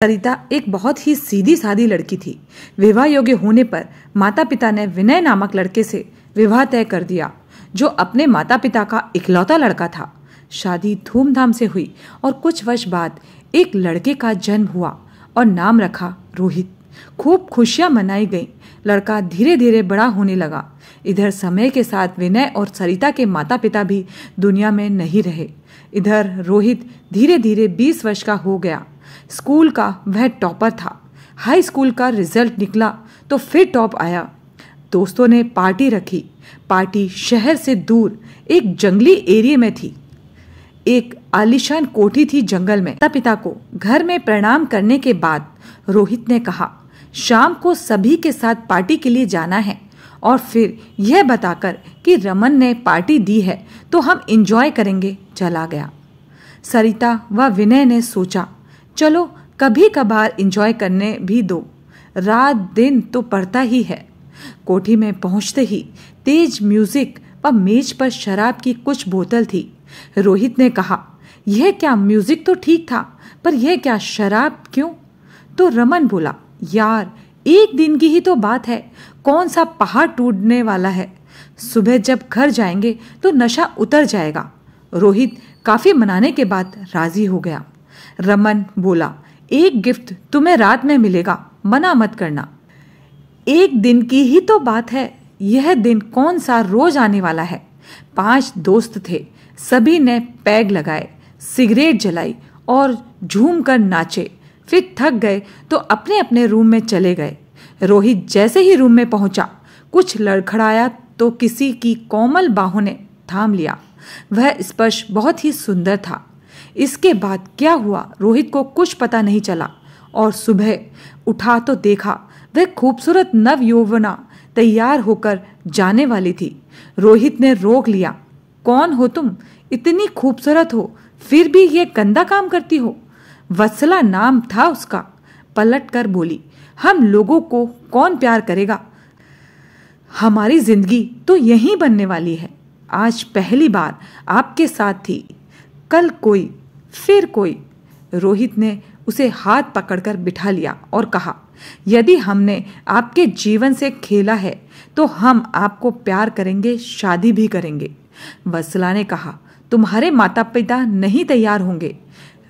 सरिता एक बहुत ही सीधी सादी लड़की थी। विवाह योग्य होने पर माता पिता ने विनय नामक लड़के से विवाह तय कर दिया, जो अपने माता पिता का इकलौता लड़का था। शादी धूमधाम से हुई और कुछ वर्ष बाद एक लड़के का जन्म हुआ और नाम रखा रोहित। खूब खुशियां मनाई गई। लड़का धीरे धीरे बड़ा होने लगा। इधर समय के साथ विनय और सरिता के माता पिता भी दुनिया में नहीं रहे। इधर रोहित धीरे धीरे 20 वर्ष का हो गया। स्कूल का वह टॉपर था। हाई स्कूल का रिजल्ट निकला तो फिर टॉप आया। दोस्तों ने पार्टी रखी। पार्टी शहर से दूर एक जंगली एरिया में थी। एक आलीशान कोठी थी जंगल में। माता पिता को घर में प्रणाम करने के बाद रोहित ने कहा, शाम को सभी के साथ पार्टी के लिए जाना है, और फिर यह बताकर कि रमन ने पार्टी दी है तो हम एंजॉय करेंगे, चला गया। सरिता व विनय ने सोचा, चलो कभी कभार एंजॉय करने भी दो, रात दिन तो पड़ता ही है। कोठी में पहुंचते ही तेज म्यूजिक व मेज पर शराब की कुछ बोतल थी। रोहित ने कहा, यह क्या, म्यूजिक तो ठीक था, पर यह क्या, शराब क्यों? तो रमन बोला, यार एक दिन की ही तो बात है, कौन सा पहाड़ टूटने वाला है। सुबह जब घर जाएंगे तो नशा उतर जाएगा। रोहित काफी मनाने के बाद राजी हो गया। रमन बोला, एक गिफ्ट तुम्हें रात में मिलेगा, मना मत करना। एक दिन की ही तो बात है, यह दिन कौन सा रोज आने वाला है। 5 दोस्त थे। सभी ने पैग लगाए, सिगरेट जलाई और झूम कर नाचे। फिर थक गए तो अपने अपने रूम में चले गए। रोहित जैसे ही रूम में पहुंचा, कुछ लड़खड़ाया तो किसी की कोमल बाहों ने थाम लिया। वह स्पर्श बहुत ही सुंदर था। इसके बाद क्या हुआ रोहित को कुछ पता नहीं चला, और सुबह उठा तो देखा वह खूबसूरत नव यौवना तैयार होकर जाने वाली थी। रोहित ने रोक लिया, कौन हो तुम? इतनी खूबसूरत हो फिर भी ये गंदा काम करती हो। वत्सला नाम था उसका। पलट कर बोली, हम लोगों को कौन प्यार करेगा, हमारी जिंदगी तो यहीं बनने वाली है। आज पहली बार आपके साथ थी, कल कोई, फिर कोई। रोहित ने उसे हाथ पकड़कर बिठा लिया और कहा, यदि हमने आपके जीवन से खेला है तो हम आपको प्यार करेंगे, शादी भी करेंगे। वत्सला ने कहा, तुम्हारे माता पिता नहीं तैयार होंगे।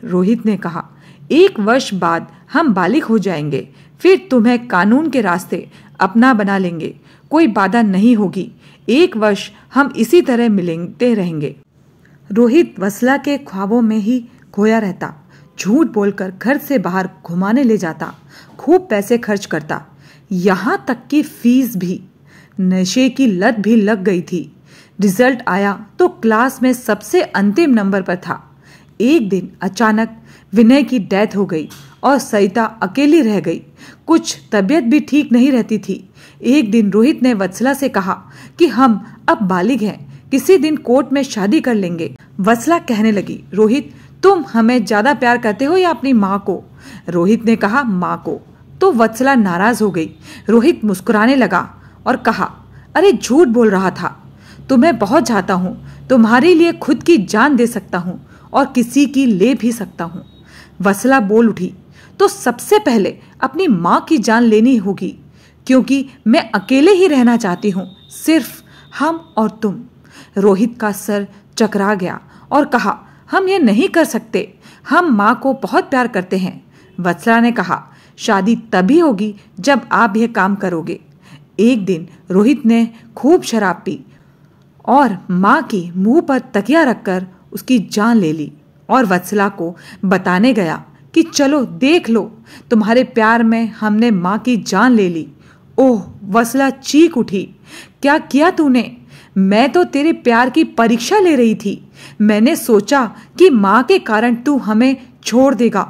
रोहित ने कहा, 1 वर्ष बाद हम बालिग हो जाएंगे, फिर तुम्हें कानून के रास्ते अपना बना लेंगे, कोई बाधा नहीं होगी। 1 वर्ष हम इसी तरह मिलते रहेंगे। रोहित वत्सला के ख्वाबों में ही खोया रहता। झूठ बोलकर घर से बाहर घुमाने ले जाता, खूब पैसे खर्च करता, यहाँ तक कि फीस भी। नशे की लत भी लग गई थी। रिजल्ट आया तो क्लास में सबसे अंतिम नंबर पर था। एक दिन अचानक विनय की डेथ हो गई और सरिता अकेली रह गई। कुछ तबीयत भी ठीक नहीं रहती थी। एक दिन रोहित ने वत्सला से कहा कि हम अब बालिग हैं, किसी दिन कोर्ट में शादी कर लेंगे। वत्सला कहने लगी, रोहित तुम हमें ज्यादा प्यार करते हो या अपनी माँ को? रोहित ने कहा, माँ को। तो वत्सला नाराज हो गई। रोहित मुस्कुराने लगा और कहा, अरे झूठ बोल रहा था, तुम्हें बहुत चाहता हूँ, तुम्हारे लिए खुद की जान दे सकता हूँ और किसी की ले भी सकता हूँ। वत्सला बोल उठी, तो सबसे पहले अपनी माँ की जान लेनी होगी, क्योंकि मैं अकेले ही रहना चाहती हूँ, सिर्फ हम और तुम। रोहित का सर चकरा गया और कहा, हम ये नहीं कर सकते, हम माँ को बहुत प्यार करते हैं। वत्सला ने कहा, शादी तभी होगी जब आप यह काम करोगे। एक दिन रोहित ने खूब शराब पी और माँ की मुंह पर तकिया रखकर उसकी जान ले ली, और वत्सला को बताने गया कि चलो देख लो, तुम्हारे प्यार में हमने माँ की जान ले ली। ओह, वत्सला चीख उठी, क्या किया तूने? मैं तो तेरे प्यार की परीक्षा ले रही थी। मैंने सोचा कि माँ के कारण तू हमें छोड़ देगा,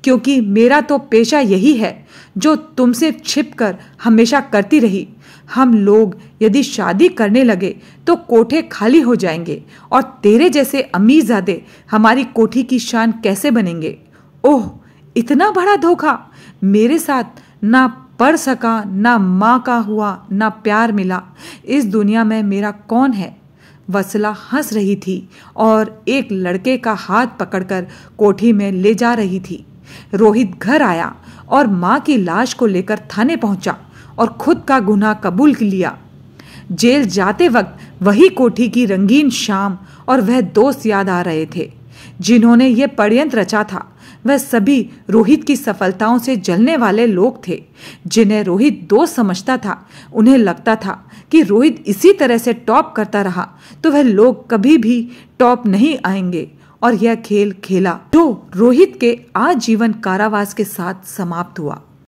क्योंकि मेरा तो पेशा यही है जो तुमसे छिपकर हमेशा करती रही। हम लोग यदि शादी करने लगे तो कोठे खाली हो जाएंगे, और तेरे जैसे अमीरजादे हमारी कोठी की शान कैसे बनेंगे? ओह, इतना बड़ा धोखा! मेरे साथ ना पढ़ सका, ना माँ का हुआ, ना प्यार मिला। इस दुनिया में मेरा कौन है? वत्सला हंस रही थी और एक लड़के का हाथ पकड़कर कोठी में ले जा रही थी। रोहित घर आया और मां की लाश को लेकर थाने पहुंचा और खुद का गुनाह कबूल लिया। जेल जाते वक्त वही कोठी की रंगीन शाम और वह दोस्त याद आ रहे थे जिन्होंने ये षड्यंत्र रचा था। वह सभी रोहित की सफलताओं से जलने वाले लोग थे जिन्हें रोहित दोस्त समझता था। उन्हें लगता था कि रोहित इसी तरह से टॉप करता रहा तो वह लोग कभी भी टॉप नहीं आएंगे और यह खेल खेला जो रोहित के आजीवन कारावास के साथ समाप्त हुआ।